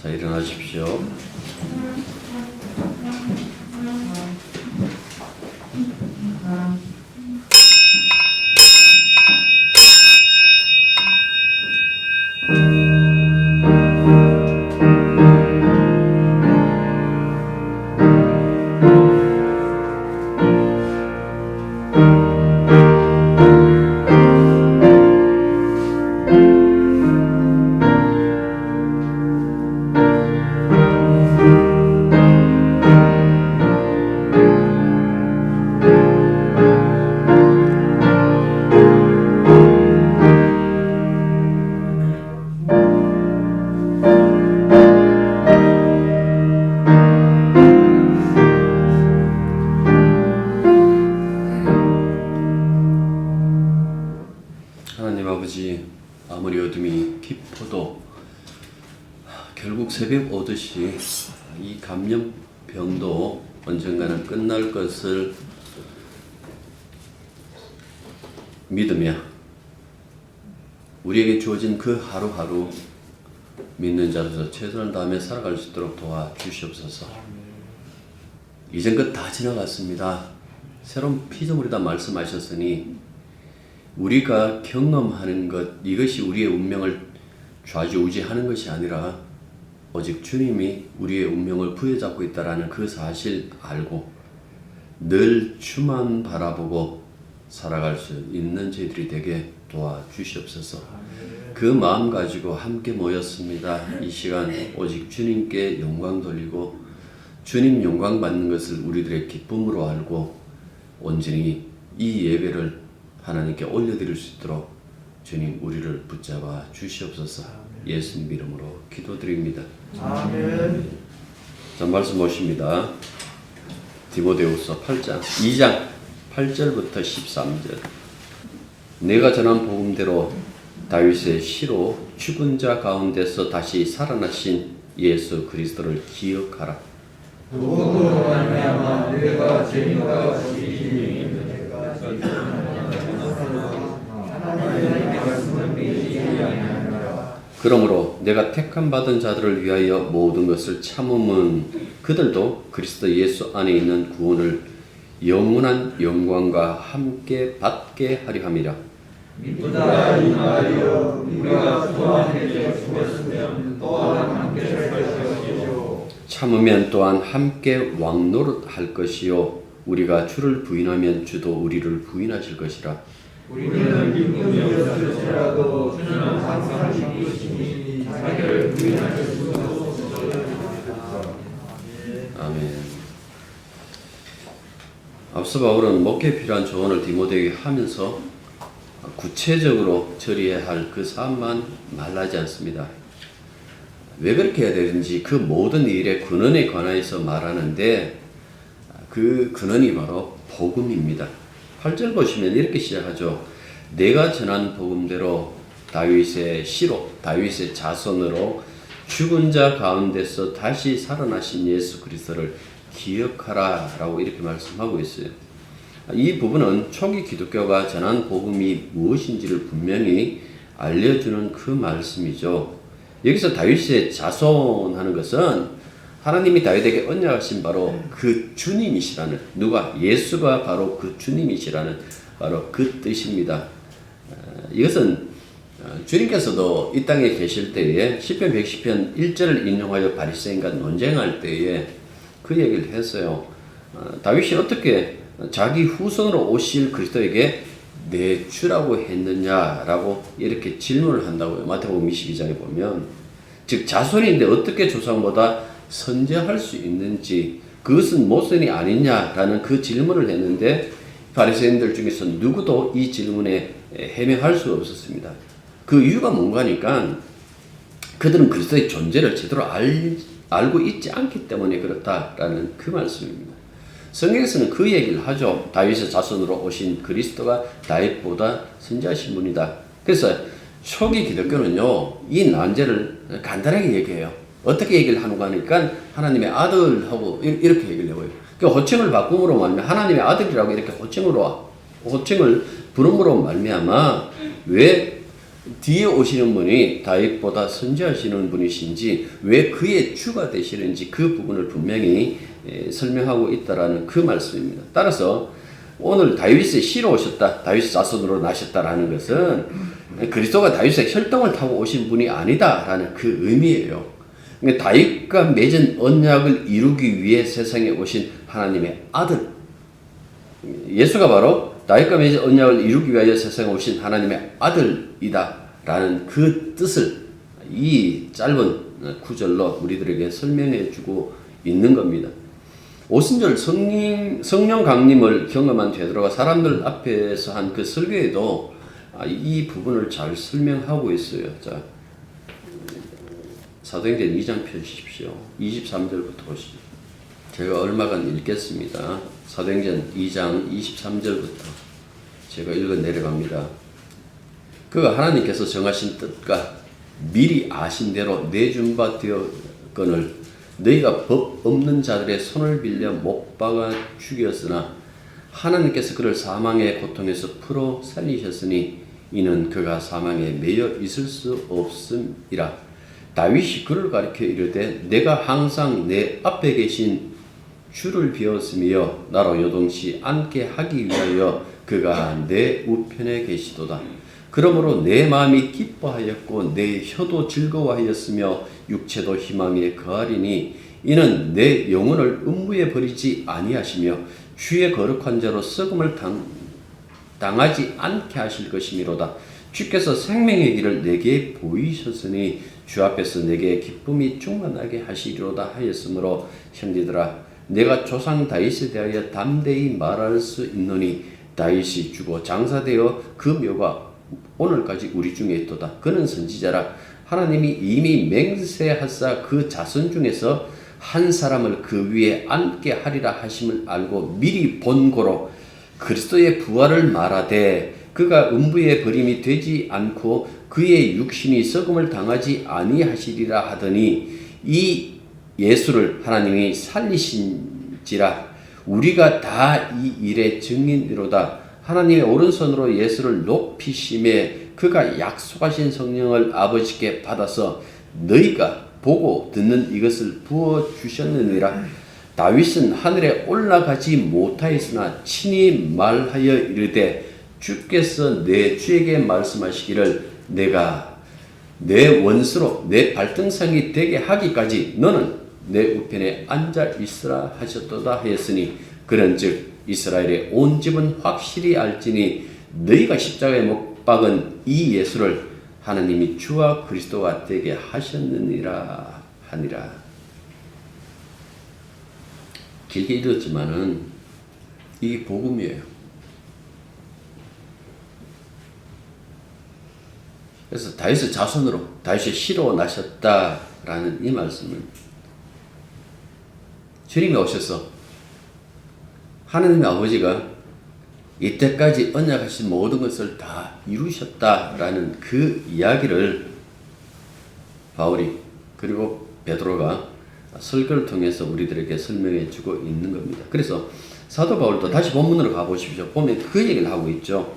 자, 일어나십시오. 하나님 아버지, 아무리 어둠이 깊어도 결국 새벽 오듯이 이 감염병도 언젠가는 끝날 것을 믿으며 우리에게 주어진 그 하루하루 믿는 자로서 최선을 다하며 살아갈 수 있도록 도와주시옵소서. 이젠 것 다 지나갔습니다. 새로운 피조물이다 말씀하셨으니 우리가 경험하는 것, 이것이 우리의 운명을 좌지우지하는 것이 아니라 오직 주님이 우리의 운명을 부여잡고 있다는 그 사실 알고 늘 주만 바라보고 살아갈 수 있는 저희들이 되게 도와주시옵소서. 그 마음 가지고 함께 모였습니다. 이 시간 오직 주님께 영광 돌리고 주님 영광 받는 것을 우리들의 기쁨으로 알고 온전히 이 예배를 하나님께 올려드릴 수 있도록 주님 우리를 붙잡아 주시옵소서. 예수님 이름으로 기도드립니다. 아멘. 자, 말씀 보십니다. 디모데후서 2장 8절부터 13절. 내가 전한 복음대로 다윗의 시로 죽은 자 가운데서 다시 살아나신 예수 그리스도를 기억하라. 누구로 말미암아 내가 죄인과 시인이 하나님의 말씀을 믿지 아니하노라. 그러므로 내가 택함 받은 자들을 위하여 모든 것을 참음은 그들도 그리스도 예수 안에 있는 구원을 영원한 영광과 함께 받게 하려 함이라. 믿다 임하여 우리가 또한 이제 죽었으면 또한 함께 살 것이요 참으면 또한 함께 왕노릇할 것이요 우리가 주를 부인하면 주도 우리를 부인하실 것이라. 우리는 기쁨이 없을지라도 주는 항상 기쁘시니 자기를 부인하실 수 없으시다. 아멘. 앞서 바울은 목회에 필요한 조언을 디모데에게 하면서 구체적으로 처리해야 할 그 사안만 말하지 않습니다. 왜 그렇게 해야 되는지 그 모든 일의 근원에 관해서 말하는데 그 근원이 바로 복음입니다. 8절 보시면 이렇게 시작하죠. 내가 전한 복음대로 다윗의 시로, 다윗의 자손으로 죽은 자 가운데서 다시 살아나신 예수 그리스도를 기억하라 라고 이렇게 말씀하고 있어요. 이 부분은 초기 기독교가 전한 복음이 무엇인지를 분명히 알려주는 그 말씀이죠. 여기서 다윗의 자손하는 것은 하나님이 다윗에게 언약하신 바로 그 주님이시라는, 누가? 예수가 바로 그 주님이시라는 바로 그 뜻입니다. 이것은 주님께서도 이 땅에 계실 때에 시편 110편 1절을 인용하여 바리새인과 논쟁할 때에 그 얘기를 했어요. 다윗이 어떻게 자기 후손으로 오실 그리스도에게 내 주라고 했느냐라고 이렇게 질문을 한다고요. 마태복음 22장에 보면, 즉 자손인데 어떻게 조상보다 선제할 수 있는지, 그것은 모순이 아니냐라는 그 질문을 했는데 바리새인들 중에서 누구도 이 질문에 해명할 수가 없었습니다. 그 이유가 뭔가니까 그들은 그리스도의 존재를 제대로 알고 있지 않기 때문에 그렇다라는 그 말씀입니다. 성경에서는 그 얘기를 하죠. 다윗의 자손으로 오신 그리스도가 다윗보다 선지하신 분이다. 그래서 초기 기독교는요, 이 난제를 간단하게 얘기해요. 어떻게 얘기를 하는가 하니까 하나님의 아들하고 이렇게 얘기를 해요. 그러니까 호칭을 바꿈으로 말미암아 하나님의 아들이라고 이렇게 호칭을 부름으로 말미암아 왜 뒤에 오시는 분이 다윗보다 선지하시는 분이신지 왜 그의 주가 되시는지 그 부분을 분명히 설명하고 있다라는 그 말씀입니다. 따라서 오늘 다윗의 씨로 오셨다, 다윗의 자손으로 나셨다라는 것은 그리스도가 다윗의 혈통을 타고 오신 분이 아니다라는 그 의미예요. 그러니까 다윗과 맺은 언약을 이루기 위해 세상에 오신 하나님의 아들, 예수가 바로 다윗과 맺은 언약을 이루기 위하여 세상에 오신 하나님의 아들이다라는 그 뜻을 이 짧은 구절로 우리들에게 설명해 주고 있는 겁니다. 오순절 성령 강림을 경험한 베드로가 사람들 앞에서 한 그 설교에도 이 부분을 잘 설명하고 있어요. 자, 사도행전 2장 펴주십시오. 23절부터 보시죠. 제가 얼마간 읽겠습니다. 사도행전 2장 23절부터 제가 읽어 내려갑니다. 그가 하나님께서 정하신 뜻과 미리 아신 대로 내준 바 되었거늘 너희가 법 없는 자들의 손을 빌려 못 박아 죽였으나 하나님께서 그를 사망의 고통에서 풀어 살리셨으니 이는 그가 사망에 매여 있을 수 없음이라. 다윗이 그를 가리켜 이르되 내가 항상 내 앞에 계신 주를 비었으며 나로 요동치 않게 하기 위하여 그가 내 우편에 계시도다. 그러므로 내 마음이 기뻐하였고 내 혀도 즐거워하였으며 육체도 희망에 거하리니 이는 내 영혼을 음부에 버리지 아니하시며 주의 거룩한 자로 썩음을 당하지 않게 하실 것이미로다. 주께서 생명의 길을 내게 보이셨으니 주 앞에서 내게 기쁨이 충만하게 하시리로다 하였으므로 형제들아 내가 조상 다윗에 대하여 담대히 말할 수 있노니 다윗이 죽어 장사되어 그 묘가 오늘까지 우리 중에 있도다. 그는 선지자라 하나님이 이미 맹세하사 그 자손 중에서 한 사람을 그 위에 앉게 하리라 하심을 알고 미리 본고로 그리스도의 부활을 말하되 그가 음부에 버림이 되지 않고 그의 육신이 썩음을 당하지 아니하시리라 하더니 이 예수를 하나님이 살리신지라 우리가 다 이 일의 증인이로다. 하나님의 오른손으로 예수를 높이심에 그가 약속하신 성령을 아버지께 받아서 너희가 보고 듣는 이것을 부어주셨느니라. 다윗은 하늘에 올라가지 못하였으나 친히 말하여 이르되 주께서 내 주에게 말씀하시기를 내가 내 원수로 내 발등상이 되게 하기까지 너는 내 우편에 앉아 있으라 하셨도다 하였으니 그런즉 이스라엘의 온 집은 확실히 알지니 너희가 십자가에 못 박은 이 예수를 하나님이 주와 그리스도가 되게 하셨느니라 하니라. 길게 읽었지만은 이게 복음이에요. 그래서 다윗의 자손으로 다윗의 씨로 나셨다라는 이 말씀을 주님이 오셔서 하나님의 아버지가 이때까지 언약하신 모든 것을 다 이루셨다라는 그 이야기를 바울이 그리고 베드로가 설교를 통해서 우리들에게 설명해 주고 있는 겁니다. 그래서 사도 바울도 다시 본문으로 가보십시오. 보면 그 얘기를 하고 있죠.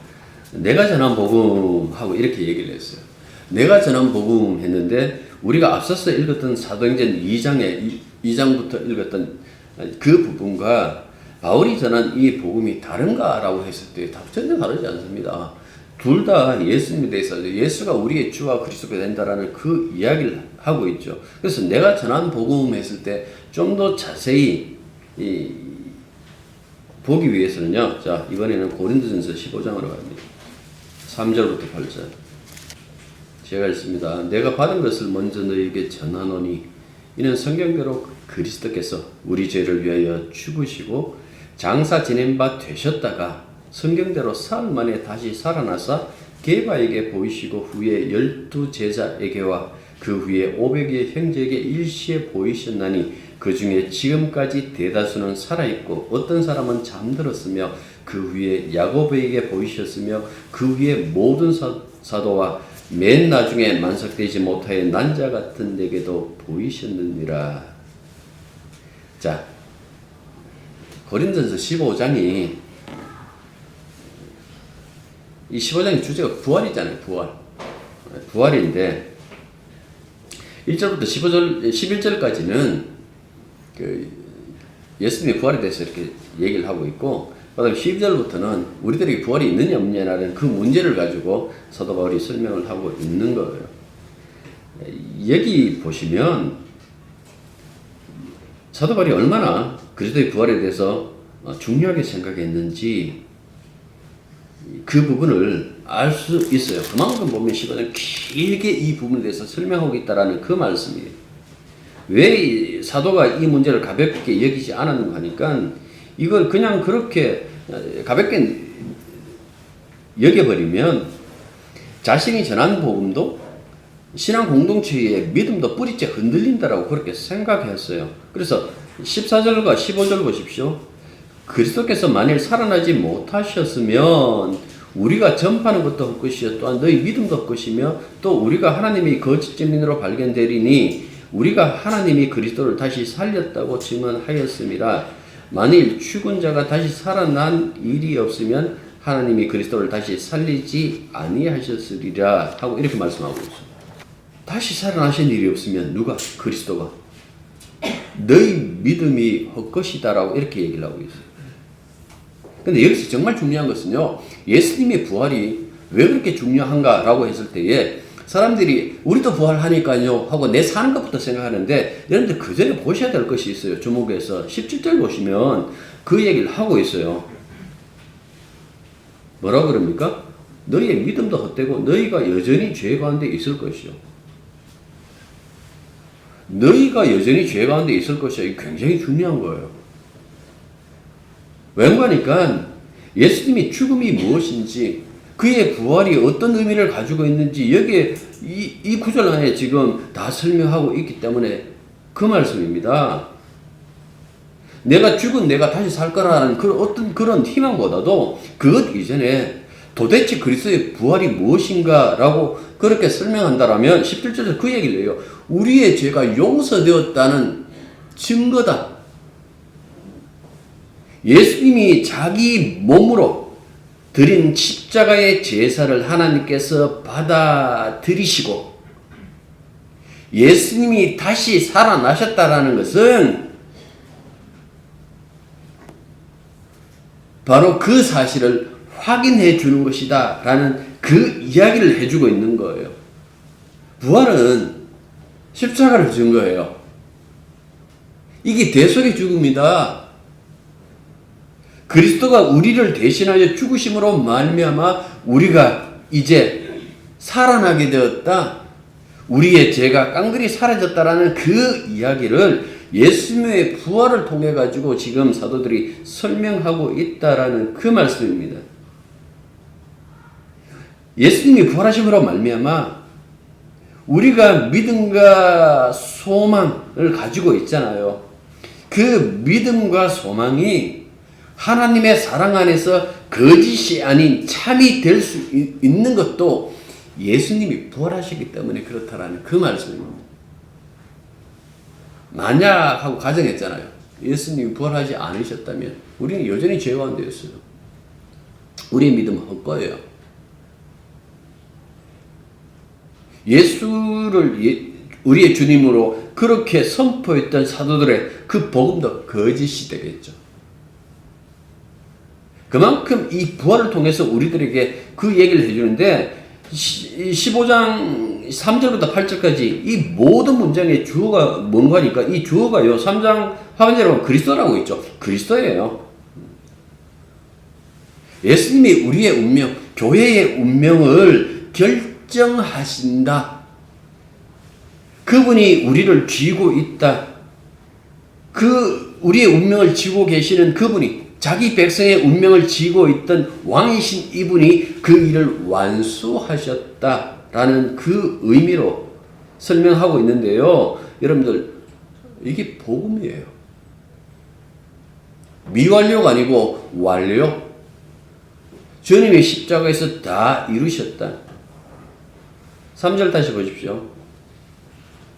내가 전한 복음하고 이렇게 얘기를 했어요. 내가 전한 복음 했는데 우리가 앞서서 읽었던 사도행전 2장부터 읽었던 그 부분과 바울이 전한 이 복음이 다른가라고 했을 때 전혀 다르지 않습니다. 둘 다 예수님에 대해서 예수가 우리의 주와 그리스도가 된다라는 그 이야기를 하고 있죠. 그래서 내가 전한 복음 했을 때 좀 더 자세히 보기 위해서는요. 자, 이번에는 고린도전서 15장으로 갑니다. 3절부터 8절. 제가 읽습니다. 내가 받은 것을 먼저 너희에게 전하노니 이는 성경대로 그리스도께서 우리 죄를 위하여 죽으시고 장사 지낸 바 되셨다가 성경대로 사흘 만에 다시 살아나사 게바에게 보이시고 후에 12 제자에게와 그 후에 500의 형제에게 일시에 보이셨나니 그 중에 지금까지 대다수는 살아있고 어떤 사람은 잠들었으며 그 후에 야고보에게 보이셨으며 그 후에 모든 사도와 맨 나중에 만삭되지 못하여 난자 같은 데게도 보이셨느니라. 자, 고린도전서 15장이 이 15장의 주제가 부활이잖아요. 부활. 부활인데 1절부터 11절까지는 그 예수님의 부활에 대해서 이렇게 얘기를 하고 있고, 그 다음에 12절부터는 우리들에게 부활이 있느냐 없느냐라는 그 문제를 가지고 사도 바울이 설명을 하고 있는 거예요. 여기 보시면 사도 바울이 얼마나 그리스도의 부활에 대해서 중요하게 생각했는지 그 부분을 알 수 있어요. 그만큼 보면 15장 길게 이 부분에 대해서 설명하고 있다라는 그 말씀이에요. 왜 사도가 이 문제를 가볍게 여기지 않았는가 하니까 이걸 그냥 그렇게 가볍게 여겨버리면 자신이 전한 복음도 신앙 공동체의 믿음도 뿌리째 흔들린다라고 그렇게 생각했어요. 그래서 14절과 15절 보십시오. 그리스도께서 만일 살아나지 못하셨으면 우리가 전파하는 것도 헛것이요 또한 너희 믿음도 헛것이며 또 우리가 하나님의 거짓 증인으로 발견되리니 우리가 하나님이 그리스도를 다시 살렸다고 증언하였음이라. 만일 죽은 자가 다시 살아난 일이 없으면 하나님이 그리스도를 다시 살리지 아니하셨으리라 하고 이렇게 말씀하고 있어요. 다시 살아나신 일이 없으면 누가? 그리스도가. 너희 믿음이 헛것이다라고 이렇게 얘기를 하고 있어요. 근데 여기서 정말 중요한 것은요, 예수님의 부활이 왜 그렇게 중요한가라고 했을 때에 사람들이 우리도 부활하니까요 하고 내 사는 것부터 생각하는데, 여러분들 그 전에 보셔야 될 것이 있어요. 주목해서 17절 보시면 그 얘기를 하고 있어요. 뭐라고 그럽니까? 너희의 믿음도 헛되고 너희가 여전히 죄 가운데 있을 것이요. 너희가 여전히 죄 가운데 있을 것이요. 이게 굉장히 중요한 거예요. 왜냐하니까 예수님의 죽음이 무엇인지, 그의 부활이 어떤 의미를 가지고 있는지 여기에 이 구절 안에 지금 다 설명하고 있기 때문에 그 말씀입니다. 내가 죽은 내가 다시 살 거라는 어떤 그런 희망보다도 그것 이전에 도대체 그리스도의 부활이 무엇인가라고 그렇게 설명한다라면 17절에서 그 얘기를 해요. 우리의 죄가 용서되었다는 증거다. 예수님이 자기 몸으로 드린 십자가의 제사를 하나님께서 받아들이시고 예수님이 다시 살아나셨다라는 것은 바로 그 사실을 확인해 주는 것이다 라는 그 이야기를 해주고 있는 거예요. 부활은 십자가를 준 거예요. 이게 대속의 죽음이다. 그리스도가 우리를 대신하여 죽으심으로 말미암아 우리가 이제 살아나게 되었다. 우리의 죄가 깡그리 사라졌다라는 그 이야기를 예수님의 부활을 통해 가지고 지금 사도들이 설명하고 있다라는 그 말씀입니다. 예수님이 부활하심으로 말미암아 우리가 믿음과 소망을 가지고 있잖아요. 그 믿음과 소망이 하나님의 사랑 안에서 거짓이 아닌 참이 될 수 있는 것도 예수님이 부활하시기 때문에 그렇다라는 그 말씀입니다. 만약 하고 가정했잖아요. 예수님이 부활하지 않으셨다면 우리는 여전히 죄 가운데 있어요. 우리의 믿음은 헛거예요. 예수를 우리의 주님으로 그렇게 선포했던 사도들의 그 복음도 거짓이 되겠죠. 그만큼 이 부활을 통해서 우리들에게 그 얘기를 해주는데 15장 3절부터 8절까지 이 모든 문장의 주어가 뭔가 하니까 이 주어가요 3장 하반절에 그리스도라고 있죠. 그리스도예요. 예수님이 우리의 운명, 교회의 운명을 결정하신다. 그분이 우리를 쥐고 있다. 그 우리의 운명을 쥐고 계시는 그분이 자기 백성의 운명을 쥐고 있던 왕이신 이분이 그 일을 완수하셨다라는 그 의미로 설명하고 있는데요. 여러분들 이게 복음이에요. 미완료가 아니고 완료. 주님이 십자가에서 다 이루셨다. 3절 다시 보십시오.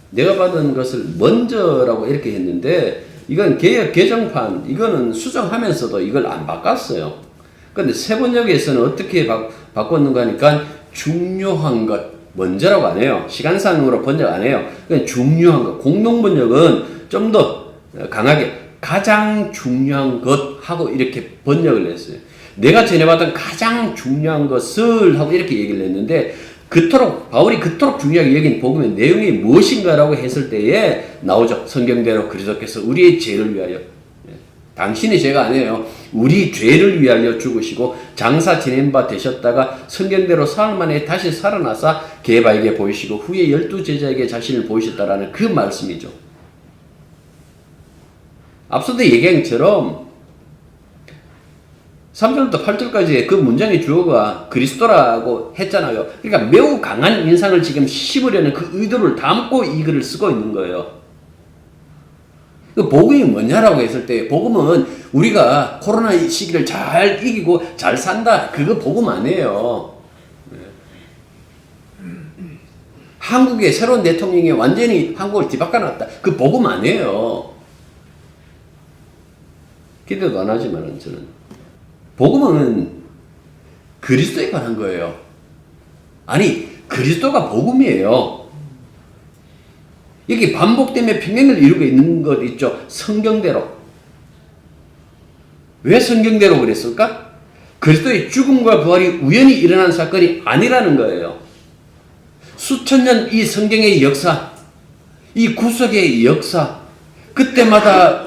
내가 받은 것을 먼저라고 이렇게 했는데 이건 개역 개정판, 이거는 수정하면서도 이걸 안 바꿨어요. 그런데 세번역에서는 어떻게 바꿨는가 하니까 중요한 것, 먼저라고 안 해요. 시간상으로 번역 안 해요. 그냥 중요한 것. 공동 번역은 좀 더 강하게 가장 중요한 것 하고 이렇게 번역을 했어요. 내가 전해받은 가장 중요한 것을 하고 이렇게 얘기를 했는데 바울이 그토록 중요하게 여긴 복음의 내용이 무엇인가라고 했을 때에 나오죠. 성경대로 그리스도께서 우리의 죄를 위하여, 당신의 죄가 아니에요. 우리 죄를 위하여 죽으시고 장사 지낸 바 되셨다가 성경대로 사흘 만에 다시 살아나사 게바에게 보이시고 후에 12제자에게 자신을 보이셨다라는 그 말씀이죠. 앞서도 얘기한 것처럼 3절부터 8절까지의 그 문장의 주어가 그리스도라고 했잖아요. 그러니까 매우 강한 인상을 지금 심으려는 그 의도를 담고 이 글을 쓰고 있는 거예요. 그 복음이 뭐냐라고 했을 때 복음은 우리가 코로나 시기를 잘 이기고 잘 산다. 그거 복음 아니에요. 한국의 새로운 대통령이 완전히 한국을 뒤바꿔놨다. 그 복음 아니에요. 기대도 안 하지만 저는 복음은 그리스도에 관한 거예요. 아니, 그리스도가 복음이에요. 여기 반복되며 평행을 이루고 있는 것 있죠. 성경대로. 왜 성경대로 그랬을까? 그리스도의 죽음과 부활이 우연히 일어난 사건이 아니라는 거예요. 수천 년 이 성경의 역사, 이 구속의 역사, 그때마다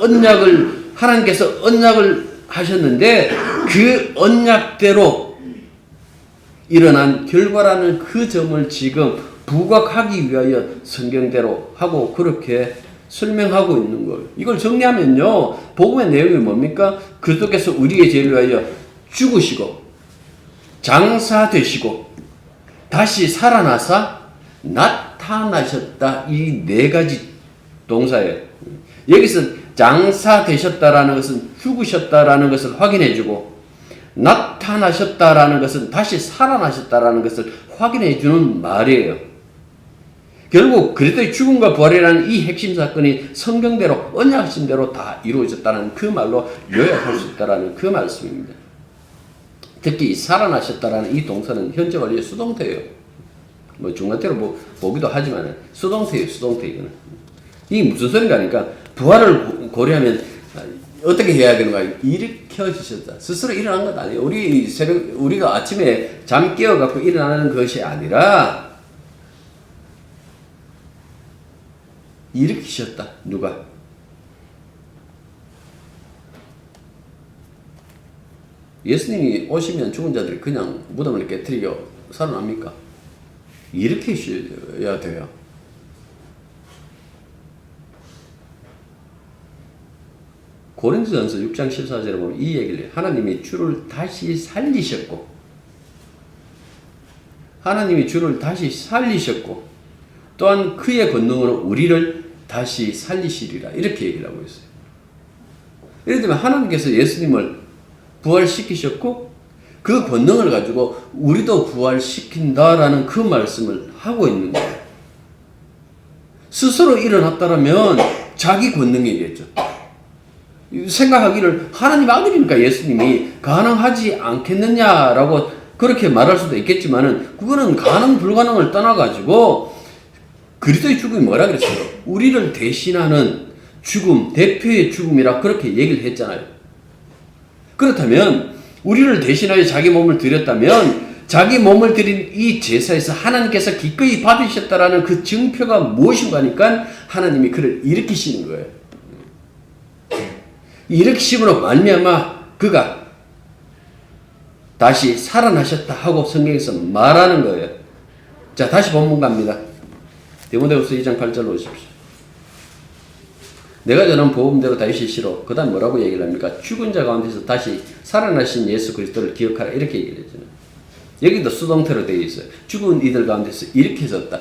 하나님께서 언약을 하셨는데 그 언약대로 일어난 결과라는 그 점을 지금 부각하기 위하여 성경대로 하고 그렇게 설명하고 있는 거예요. 이걸 정리하면요. 복음의 내용이 뭡니까? 그리스도께서 우리의 죄를 위하여 죽으시고 장사되시고 다시 살아나사 나타나셨다. 이 네 가지 동사예요. 여기서 장사되셨다라는 것은 죽으셨다라는 것을 확인해주고 나타나셨다라는 것은 다시 살아나셨다라는 것을 확인해주는 말이에요. 결국 그리스도의 죽음과 부활이라는 이 핵심 사건이 성경대로 언약심대로 다 이루어졌다는 그 말로 요약할 수 있다는 그 말씀입니다. 특히 살아나셨다라는 이 동사는 현재 완료의 수동태예요. 뭐 중간태로 보기도 하지만 수동태예요. 수동태 이거는. 이게 무슨 소린가 하니까 부활을 고려하면 어떻게 해야 되는가? 일으켜주셨다. 스스로 일어난 것 아니에요. 우리가 아침에 잠 깨어갖고 일어나는 것이 아니라 일으키셨다. 누가? 예수님이 오시면 죽은 자들이 그냥 무덤을 깨트리고 살아납니까? 일으키셔야 돼요. 고린도전서 6장 14절에 보면 이 얘기를 해요. 하나님이 주를 다시 살리셨고 또한 그의 권능으로 우리를 다시 살리시리라. 이렇게 얘기를 하고 있어요. 예를 들면 하나님께서 예수님을 부활시키셨고 그 권능을 가지고 우리도 부활시킨다라는 그 말씀을 하고 있는 거예요. 스스로 일어났다라면 자기 권능이겠죠. 생각하기를 하나님 아들이니까 예수님이 가능하지 않겠느냐라고 그렇게 말할 수도 있겠지만은 그거는 가능 불가능을 떠나가지고 그리스도의 죽음이 뭐라 그랬어요? 우리를 대신하는 죽음, 대표의 죽음이라 그렇게 얘기를 했잖아요. 그렇다면 우리를 대신하여 자기 몸을 드렸다면 자기 몸을 드린 이 제사에서 하나님께서 기꺼이 받으셨다라는 그 증표가 무엇인가 하니까 하나님이 그를 일으키시는 거예요. 일으키심으로 말미암아 그가 다시 살아나셨다 하고 성경에서 말하는 거예요. 자, 다시 본문 갑니다. 디모데후서 2장 8절로 오십시오. 내가 전한 복음대로 다윗이 시로 그 다음 뭐라고 얘기를 합니까? 죽은 자 가운데서 다시 살아나신 예수 그리스도를 기억하라 이렇게 얘기를 했잖아요. 여기도 수동태로 되어 있어요. 죽은 이들 가운데서 일으켜졌다.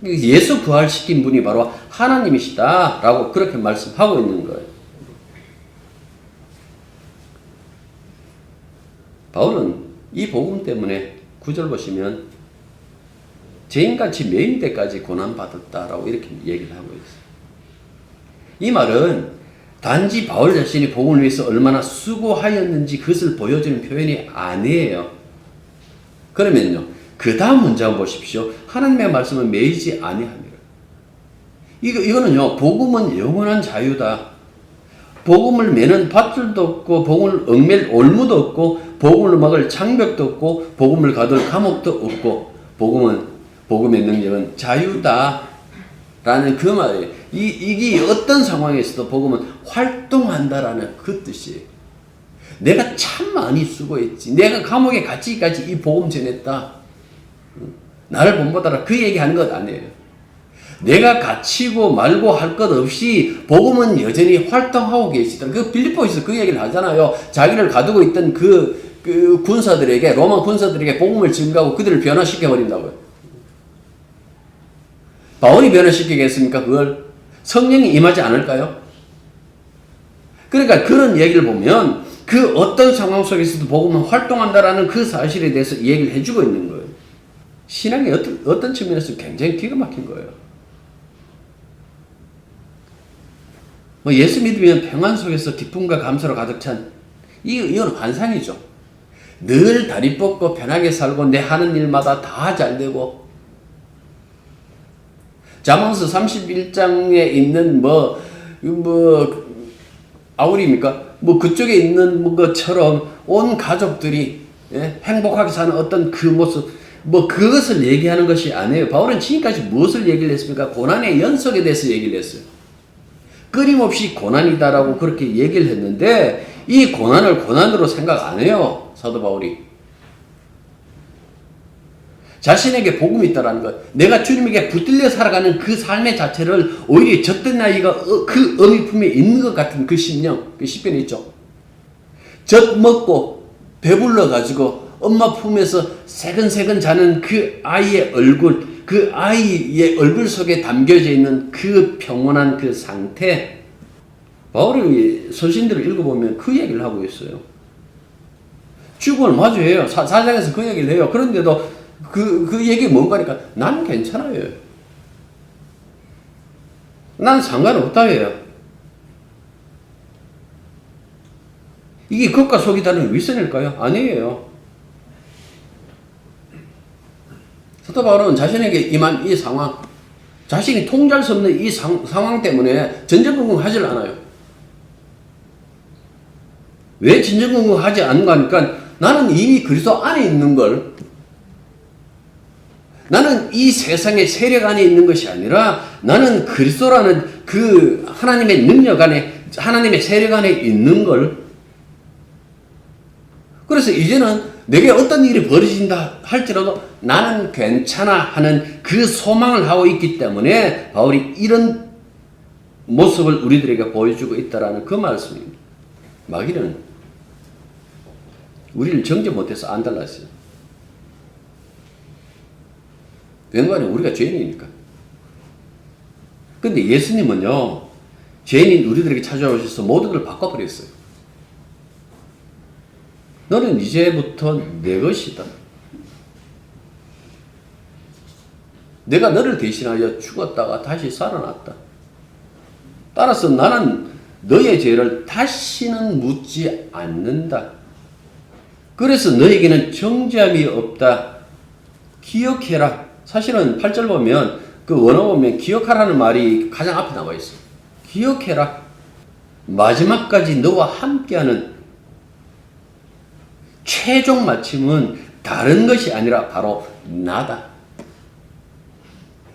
예수 부활시킨 분이 바로 하나님이시다 라고 그렇게 말씀하고 있는 거예요. 바울은 이 복음 때문에 9절 보시면 죄인같이 매일 때까지 고난받았다라고 이렇게 얘기를 하고 있어요. 이 말은 단지 바울 자신이 복음을 위해서 얼마나 수고하였는지 그것을 보여주는 표현이 아니에요. 그러면요, 그 다음 문장 보십시오. 하나님의 말씀은 매이지 아니하니라. 이거는요, 복음은 영원한 자유다. 복음을 매는 밧줄도 없고, 복음을 얽맬 올무도 없고, 복음을 막을 장벽도 없고, 복음을 가둘 감옥도 없고, 복음의 능력은 자유다. 라는 그 말이에요. 이게 어떤 상황에서도 복음은 활동한다라는 그 뜻이에요. 내가 참 많이 수고했지. 내가 감옥에 갇히기까지 이 복음 전했다. 나를 본보다라 그 얘기하는 것 아니에요. 내가 갇히고 말고 할 것 없이 복음은 여전히 활동하고 계시다. 그 빌립보에서 그 얘기를 하잖아요. 자기를 가두고 있던 그 군사들에게, 로마 군사들에게 복음을 증가하고 그들을 변화시켜 버린다고요. 바울이 변화시키겠습니까? 그걸 성령이 임하지 않을까요? 그러니까 그런 얘기를 보면 그 어떤 상황 속에서도 복음은 활동한다라는 그 사실에 대해서 얘기를 해주고 있는 거예요. 신앙이 어떤 측면에서 굉장히 기가 막힌 거예요. 예수 믿으면 평안 속에서 기쁨과 감사로 가득 찬 이건 환상이죠. 늘 다리 뻗고 편하게 살고 내 하는 일마다 다 잘 되고, 잠언서 31장에 있는 아우리입니까? 그쪽에 있는 것처럼 온 가족들이 행복하게 사는 어떤 그 모습, 그것을 얘기하는 것이 아니에요. 바울은 지금까지 무엇을 얘기를 했습니까? 고난의 연속에 대해서 얘기를 했어요. 끊임없이 고난이다라고 그렇게 얘기를 했는데, 이 고난을 고난으로 생각 안 해요, 사도 바울이. 자신에게 복음이 있다라는 것, 내가 주님에게 붙들려 살아가는 그 삶의 자체를 오히려 젖된 나이가 그 어미 품에 있는 것 같은 그 심령, 그 시편이 있죠. 젖 먹고 배불러가지고 엄마 품에서 새근새근 자는 그 아이의 얼굴, 그 아이의 얼굴 속에 담겨져 있는 그 평온한 그 상태, 바울이 서신들을 읽어보면 그 얘기를 하고 있어요. 죽음을 마주해요. 사장에서 그 얘기를 해요. 그런데도 그 얘기 뭔가 하니까 나는 괜찮아요. 난 상관없다 해요. 이게 겉과 속이 다른 윗선일까요? 아니에요. 사도 바울은 자신에게 임한 이 상황, 자신이 통제할 수 없는 이 상황 때문에 전전긍긍하지 않아요. 왜 전전긍긍하지 않는가 하니까 나는 이미 그리스도 안에 있는 걸, 나는 이 세상의 세력 안에 있는 것이 아니라 나는 그리스도라는 그 하나님의 능력 안에, 하나님의 세력 안에 있는 걸, 그래서 이제는 내게 어떤 일이 벌어진다 할지라도 나는 괜찮아 하는 그 소망을 하고 있기 때문에 바울이 이런 모습을 우리들에게 보여주고 있다라는 그 말씀입니다. 마귀는 우리를 정죄 못해서 안 달랐어요. 왠가는 우리가 죄인이니까. 근데 예수님은요, 죄인인 우리들에게 찾아오셔서 모든 걸 바꿔버렸어요. 너는 이제부터 내 것이다. 내가 너를 대신하여 죽었다가 다시 살아났다. 따라서 나는 너의 죄를 다시는 묻지 않는다. 그래서 너에게는 정죄함이 없다. 기억해라. 사실은 8절 보면 그 원어 보면 기억하라는 말이 가장 앞에 나와 있어요. 기억해라. 마지막까지 너와 함께하는 최종 마침은 다른 것이 아니라 바로 나다.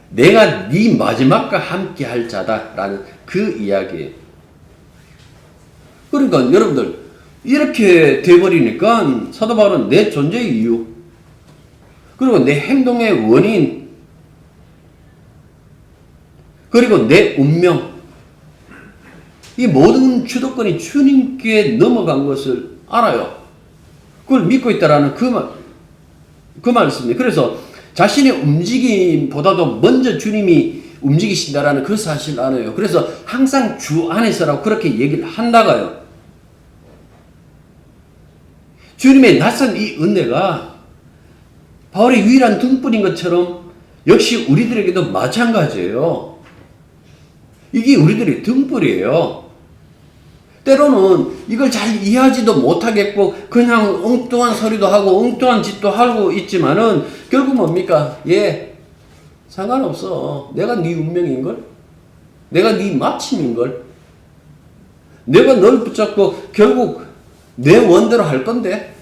내가 네 마지막과 함께할 자다라는 그 이야기예요. 그러니까 여러분들 이렇게 돼버리니까 사도 바울은 내 존재의 이유, 그리고 내 행동의 원인, 그리고 내 운명, 이 모든 주도권이 주님께 넘어간 것을 알아요. 그걸 믿고 있다라는 그 말씀입니다. 그래서 자신의 움직임보다도 먼저 주님이 움직이신다라는 그 사실을 알아요. 그래서 항상 주 안에서라고 그렇게 얘기를 한다가요. 주님의 낯선 이 은혜가 바울의 유일한 등불인 것처럼 역시 우리들에게도 마찬가지예요. 이게 우리들의 등불이에요. 때로는 이걸 잘 이해하지도 못하겠고 그냥 엉뚱한 소리도 하고 엉뚱한 짓도 하고 있지만은 결국 뭡니까? 예, 상관없어. 내가 네 운명인걸? 내가 네 마침인걸? 내가 널 붙잡고 결국 내 원대로 할 건데?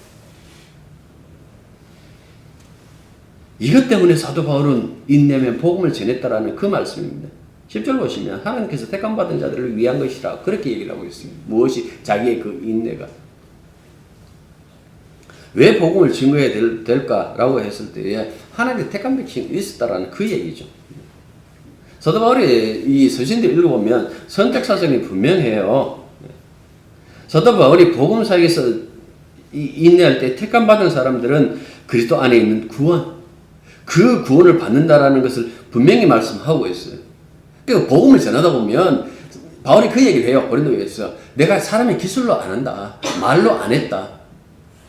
이것 때문에 사도 바울은 인내면 복음을 전했다라는 그 말씀입니다. 10절 보시면 하나님께서 택함받은 자들을 위한 것이라 그렇게 얘기를 하고 있습니다. 무엇이? 자기의 그 인내가. 왜 복음을 증거해야 될까라고 했을 때에 하나님의 택한 백성이 있었다라는 그 얘기죠. 사도 바울이 이 서신들 읽어보면 선택 사정이 분명해요. 사도 바울이 복음사에서 인내할 때 택함받은 사람들은 그리스도 안에 있는 구원, 그 구원을 받는다라는 것을 분명히 말씀하고 있어요. 그러니까 복음을 전하다 보면 바울이 그 얘기를 해요. 고린도에서 내가 사람의 기술로 안 한다. 말로 안 했다.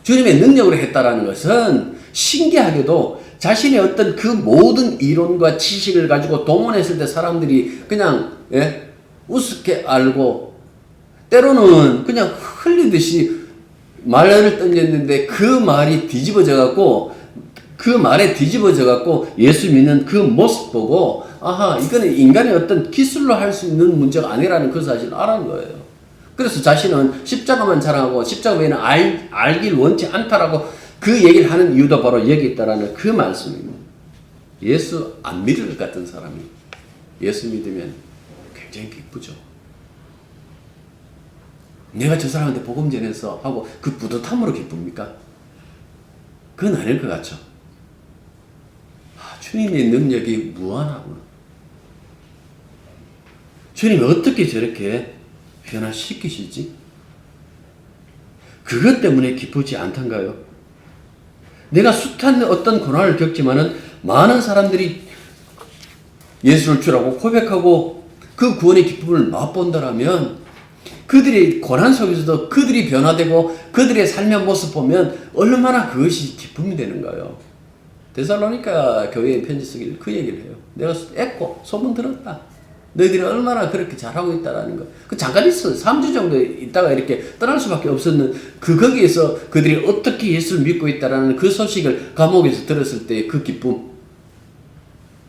주님의 능력으로 했다라는 것은 신기하게도 자신의 어떤 그 모든 이론과 지식을 가지고 동원했을 때 사람들이 그냥 우습게 알고 때로는 그냥 흘리듯이 말을 던졌는데 그 말이 뒤집어져 갖고 그 말에 뒤집어져 갖고 예수 믿는 그 모습 보고 아하 이거는 인간의 어떤 기술로 할 수 있는 문제가 아니라는 그 사실을 알은 거예요. 그래서 자신은 십자가만 자랑하고 십자가 외에는 알길 원치 않다라고 그 얘기를 하는 이유도 바로 여기 있다라는 그 말씀입니다. 예수 안 믿을 것 같은 사람이 예수 믿으면 굉장히 기쁘죠. 내가 저 사람한테 복음 전해서 하고 그 뿌듯함으로 기쁩니까? 그건 아닐 것 같죠. 주님의 능력이 무한하구나. 주님이 어떻게 저렇게 변화시키시지? 그것 때문에 기쁘지 않던가요? 내가 숱한 어떤 고난을 겪지만은 많은 사람들이 예수를 주라고 고백하고 그 구원의 기쁨을 맛본다라면 그들의 고난 속에서도 그들이 변화되고 그들의 삶의 모습 보면 얼마나 그것이 기쁨이 되는가요? 데살로니가 교회에 편지 쓰기를 그 얘기를 해요. 내가 애고 소문 들었다. 너희들이 얼마나 그렇게 잘하고 있다라는 거. 그 잠깐 있어. 3주 정도 있다가 이렇게 떠날 수밖에 없었는 거기에서 그들이 어떻게 예수를 믿고 있다라는 그 소식을 감옥에서 들었을 때 그 기쁨,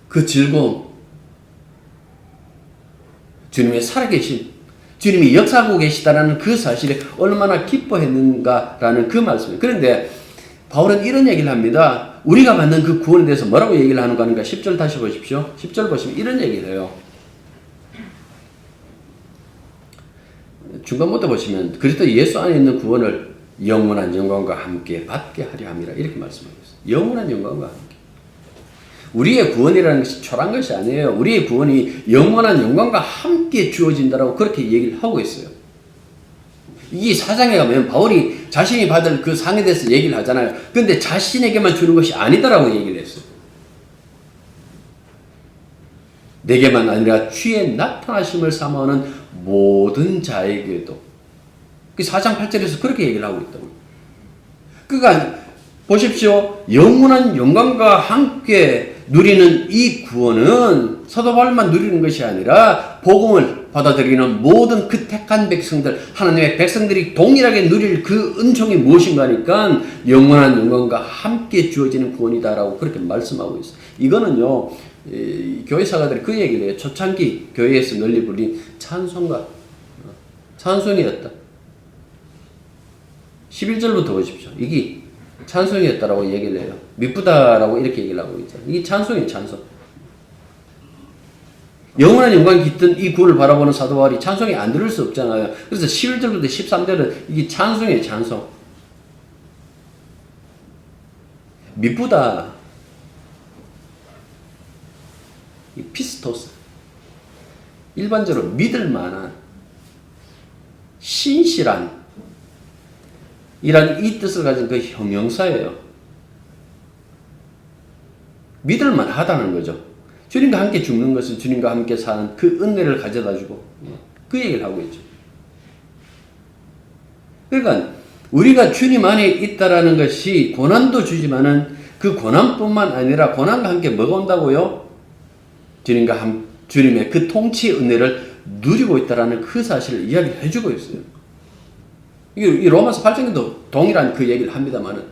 그 즐거움, 주님의 살아계신, 주님이 역사하고 계시다라는 그 사실에 얼마나 기뻐했는가라는 그 말씀이에요. 그런데 바울은 이런 얘기를 합니다. 우리가 받는 그 구원에 대해서 뭐라고 얘기를 하는가 하는가. 10절 다시 보십시오. 10절 보시면 이런 얘기를 해요. 중간부터 보시면 그리스도 예수 안에 있는 구원을 영원한 영광과 함께 받게 하려 함이라 이렇게 말씀하고 있어요. 영원한 영광과 함께. 우리의 구원이라는 것이 초라한 것이 아니에요. 우리의 구원이 영원한 영광과 함께 주어진다라고 그렇게 얘기를 하고 있어요. 이 사장에 가면 바울이 자신이 받을 그 상에 대해서 얘기를 하잖아요. 근데 자신에게만 주는 것이 아니다라고 얘기를 했어요. 내게만 아니라 주의 나타나심을 사모하는 모든 자에게도. 그 4장 8절에서 그렇게 얘기를 하고 있다고. 그러니까 보십시오. 영원한 영광과 함께 누리는 이 구원은 사도 바울만 누리는 것이 아니라 복음을 받아들이는 모든 그 택한 백성들, 하나님의 백성들이 동일하게 누릴 그 은총이 무엇인가 하니까 영원한 영광과 함께 주어지는 구원이다라고 그렇게 말씀하고 있어요. 이거는요, 교회 사가들이 그 얘기를 해요. 초창기 교회에서 널리 불린 찬송가, 찬송이었다. 11절부터 보십시오. 이게 찬송이었다라고 얘기를 해요. 미쁘다라고 이렇게 얘기를 하고 있잖아요. 이게 찬송이에요, 찬송. 영원한 영광이 깃든 이 구원을 바라보는 사도 바울이 찬송이 안 들을 수 없잖아요. 그래서 11절부터 13절은 이게 찬송이에요, 찬송. 미쁘다. 이 피스토스. 일반적으로 믿을 만한, 신실한, 이란 이 뜻을 가진 그 형용사예요. 믿을만 하다는 거죠. 주님과 함께 죽는 것은 주님과 함께 사는 그 은혜를 가져다 주고 그 얘기를 하고 있죠. 그러니까 우리가 주님 안에 있다라는 것이 고난도 주지만은 그 고난뿐만 아니라 고난과 함께 뭐가 온다고요? 주님의 그 통치의 은혜를 누리고 있다라는 그 사실을 이야기해 주고 있어요. 이 로마서 8장에도 동일한 그 얘기를 합니다만은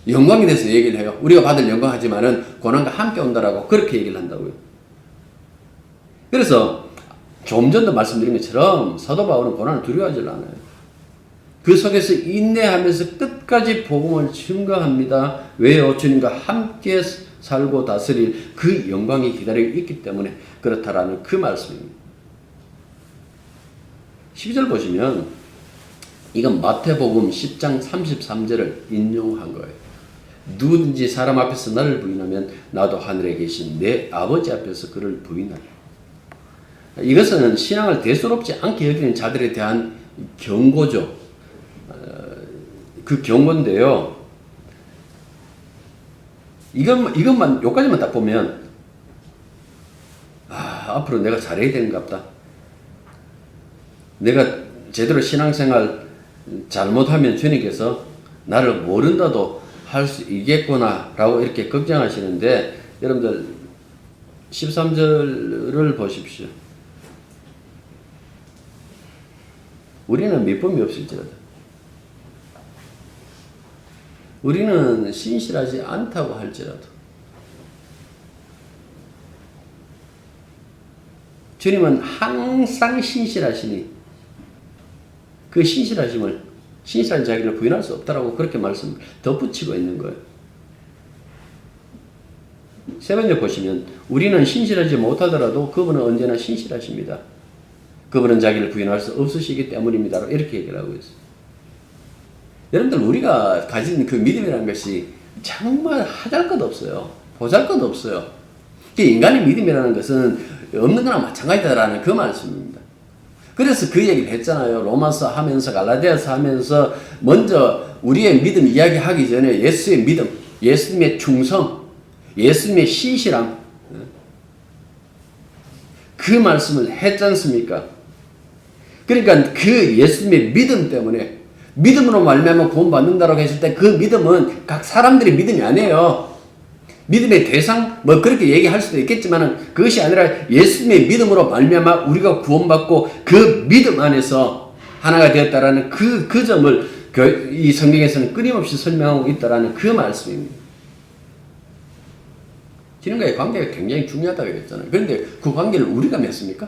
영광에 대해서 얘기를 해요. 우리가 받을 영광하지만은 고난과 함께 온다라고 그렇게 얘기를 한다고요. 그래서 좀 전도 말씀드린 것처럼 사도 바울은 고난을 두려워하지 않아요. 그 속에서 인내하면서 끝까지 복음을 증거합니다. 왜요? 주님과 함께 살고 다스릴 그 영광이 기다리고 있기 때문에 그렇다라는 그 말씀입니다. 12절 보시면 이건 마태복음 10장 33절을 인용한 거예요. 누구든지 사람 앞에서 나를 부인하면 나도 하늘에 계신 내 아버지 앞에서 그를 부인하리. 이것은 신앙을 대수롭지 않게 여기는 자들에 대한 경고죠. 그 경고인데요. 이것만 요까지만 딱 보면 앞으로 내가 잘해야 되는갑다. 내가 제대로 신앙생활 잘못하면 주님께서 나를 모른다도 할 수 있겠구나라고 이렇게 걱정하시는데 여러분들 13절을 보십시오. 우리는 미쁨이 없을지라도 우리는 신실하지 않다고 할지라도 주님은 항상 신실하시니 그 신실한 자기를 부인할 수 없다라고 그렇게 말씀 덧붙이고 있는 거예요. 세 번째 보시면 우리는 신실하지 못하더라도 그분은 언제나 신실하십니다. 그분은 자기를 부인할 수 없으시기 때문입니다. 이렇게 얘기를 하고 있어요. 여러분들 우리가 가진 그 믿음이라는 것이 정말 하잘 것 없어요. 보잘 것 없어요. 인간의 믿음이라는 것은 없는 거나 마찬가지다라는 그 말씀입니다. 그래서 그 얘기를 했잖아요. 로마서 하면서 갈라디아서 하면서 먼저 우리의 믿음 이야기하기 전에 예수의 믿음, 예수님의 충성, 예수님의 신실함 그 말씀을 했지 않습니까? 그러니까 그 예수님의 믿음 때문에 믿음으로 말미암아 구원받는다라고 했을 때 그 믿음은 각 사람들의 믿음이 아니에요. 믿음의 대상 뭐 그렇게 얘기할 수도 있겠지만 그것이 아니라 예수님의 믿음으로 말미암아 우리가 구원받고 그 믿음 안에서 하나가 되었다라는 그 점을 이 성경에서는 끊임없이 설명하고 있다라는 그 말씀입니다. 주님과의 관계가 굉장히 중요하다고 그랬잖아요. 그런데 그 관계를 우리가 맺습니까?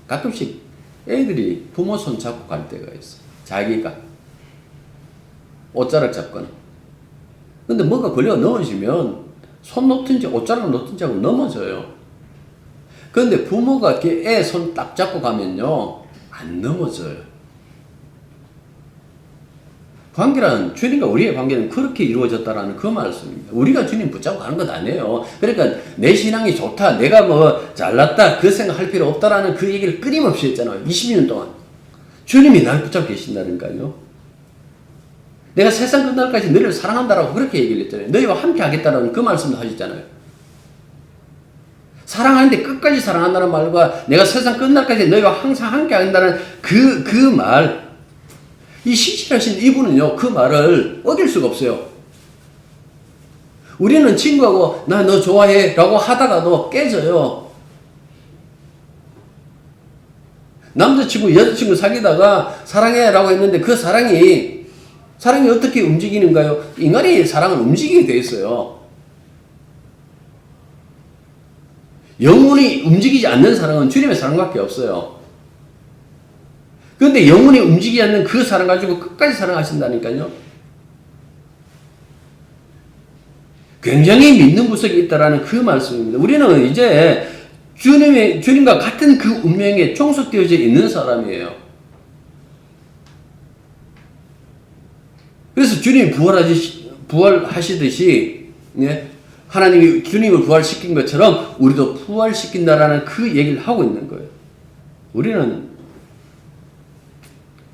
가끔씩 애들이 부모 손 잡고 갈 때가 있어. 자기가 옷자락 잡거나. 근데 뭐가 걸려 넘어지면 손 놓든지 옷자락을 놓든지 하고 넘어져요. 그런데 부모가 이렇게 애 손 딱 잡고 가면요 안 넘어져요. 관계란 주님과 우리의 관계는 그렇게 이루어졌다라는 그 말씀입니다. 우리가 주님 붙잡고 가는 것 아니에요. 그러니까 내 신앙이 좋다, 내가 뭐 잘났다 그 생각할 필요 없다라는 그 얘기를 끊임없이 했잖아요. 20년 동안 주님이 날 붙잡고 계신다니까요. 내가 세상 끝날까지 너희를 사랑한다라고 그렇게 얘기를 했잖아요. 너희와 함께 하겠다라는 그 말씀도 하셨잖아요. 사랑하는데 끝까지 사랑한다는 말과 내가 세상 끝날까지 너희와 항상 함께 한다는 그 말, 이 신실하신 이분은요 그 말을 어길 수가 없어요. 우리는 친구하고 나 너 좋아해 라고 하다가도 깨져요. 남자친구 여자친구 사귀다가 사랑해 라고 했는데 그 사랑이 어떻게 움직이는가요? 인간의 사랑은 움직이게 돼 있어요. 영혼이 움직이지 않는 사랑은 주님의 사랑밖에 없어요. 그런데 영혼이 움직이지 않는 그 사랑 가지고 끝까지 사랑하신다니까요. 굉장히 믿는 구석이 있다라는 그 말씀입니다. 우리는 이제 주님과 같은 그 운명에 종속되어져 있는 사람이에요. 그래서 주님이 부활하시듯이 하나님이 주님을 부활시킨 것처럼 우리도 부활시킨다라는 그 얘기를 하고 있는 거예요.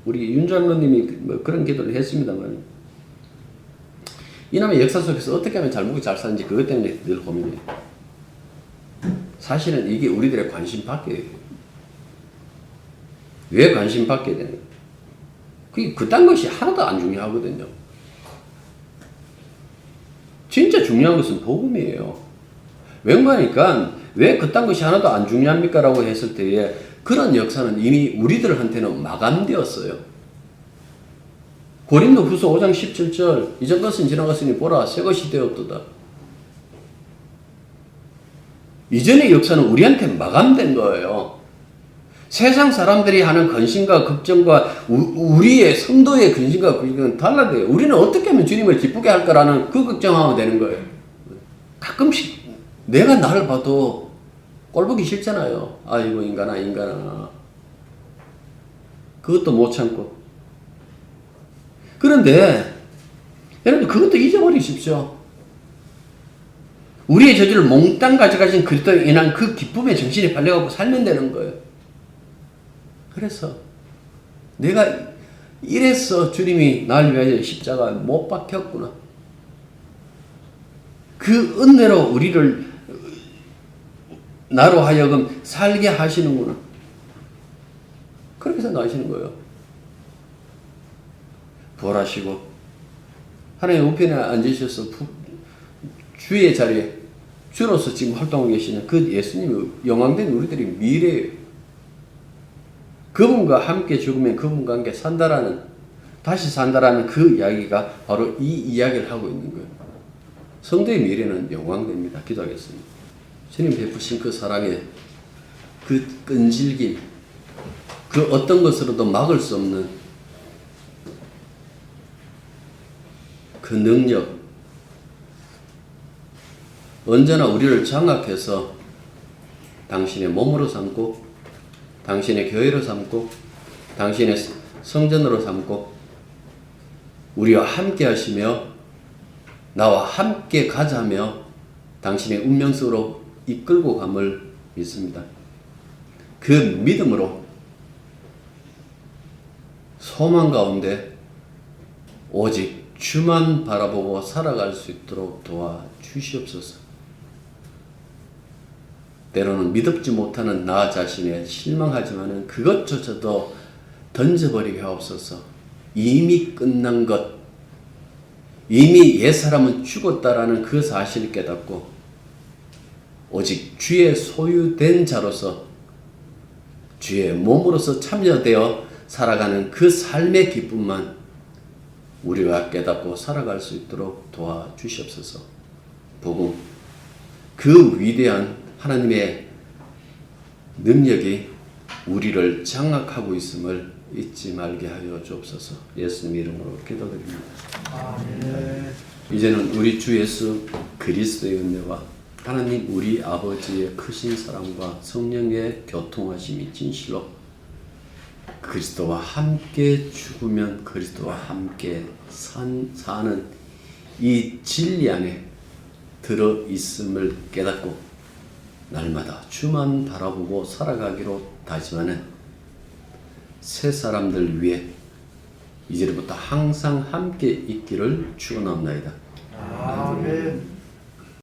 우리 윤 장로님이 뭐 그런 기도를 했습니다만 이남의 역사 속에서 어떻게 하면 잘 먹고 잘 사는지 그것 때문에 늘 고민해요. 사실은 이게 우리들의 관심 받게 돼요. 왜 관심 받게 되는 그딴 것이 하나도 안 중요하거든요. 진짜 중요한 것은 복음이에요. 왠가니까 왜 그딴 것이 하나도 안 중요합니까? 라고 했을 때에 그런 역사는 이미 우리들한테는 마감되었어요. 고린도 후서 5장 17절 이전 것은 지나갔으니 보라 새 것이 되었도다. 이전의 역사는 우리한테 마감된 거예요. 세상 사람들이 하는 근심과 걱정과 우리의 성도의 근심과 걱정은 달라져요. 우리는 어떻게 하면 주님을 기쁘게 할 거라는 그 걱정하면 되는 거예요. 가끔씩 내가 나를 봐도 꼴보기 싫잖아요. 아이고 인간아. 그것도 못 참고. 그런데 여러분 그것도 잊어버리십시오. 우리의 저주를 몽땅 가져가신 그리스도에 인한 그 기쁨의 정신이 팔려가고 살면 되는 거예요. 그래서 내가 이래서 주님이 나를 위하여 십자가 못 박혔구나. 그 은혜로 우리를 나로 하여금 살게 하시는구나. 그렇게 생각하시는 거예요. 부활하시고 하나님 우편에 앉으셔서 주의 자리에 주로서 지금 활동하고 계시는 그 예수님이 영광된 우리들이 미래예요. 그분과 함께 죽으면 그분과 함께 산다라는, 다시 산다라는 그 이야기가 바로 이 이야기를 하고 있는 거예요. 성도의 미래는 영광됩니다. 기도하겠습니다. 주님 베푸신 그 사랑의 그 끈질김, 그 어떤 것으로도 막을 수 없는 그 능력, 언제나 우리를 장악해서 당신의 몸으로 삼고 당신의 교회로 삼고 당신의 성전으로 삼고 우리와 함께 하시며 나와 함께 가자며 당신의 운명 속으로 이끌고 감을 믿습니다. 그 믿음으로 소망 가운데 오직 주만 바라보고 살아갈 수 있도록 도와주시옵소서. 때로는 믿지 못하는 나 자신에 실망하지만은 그것조차도 던져버리게 하옵소서. 이미 끝난 것, 이미 옛사람은 죽었다라는 그 사실을 깨닫고 오직 주의 소유된 자로서 주의 몸으로서 참여되어 살아가는 그 삶의 기쁨만 우리가 깨닫고 살아갈 수 있도록 도와주시옵소서. 복음, 그 위대한 하나님의 능력이 우리를 장악하고 있음을 잊지 말게 하여 주옵소서. 예수님 이름으로 기도드립니다. 아멘. 이제는 우리 주 예수 그리스도의 은혜와 하나님 우리 아버지의 크신 사랑과 성령의 교통하심이 진실로 그리스도와 함께 죽으면 그리스도와 함께 사는 이 진리 안에 들어있음을 깨닫고 날마다 주만 바라보고 살아가기로 다짐하는 새 사람들 위해 이제부터 항상 함께 있기를 축원합니다. 아멘.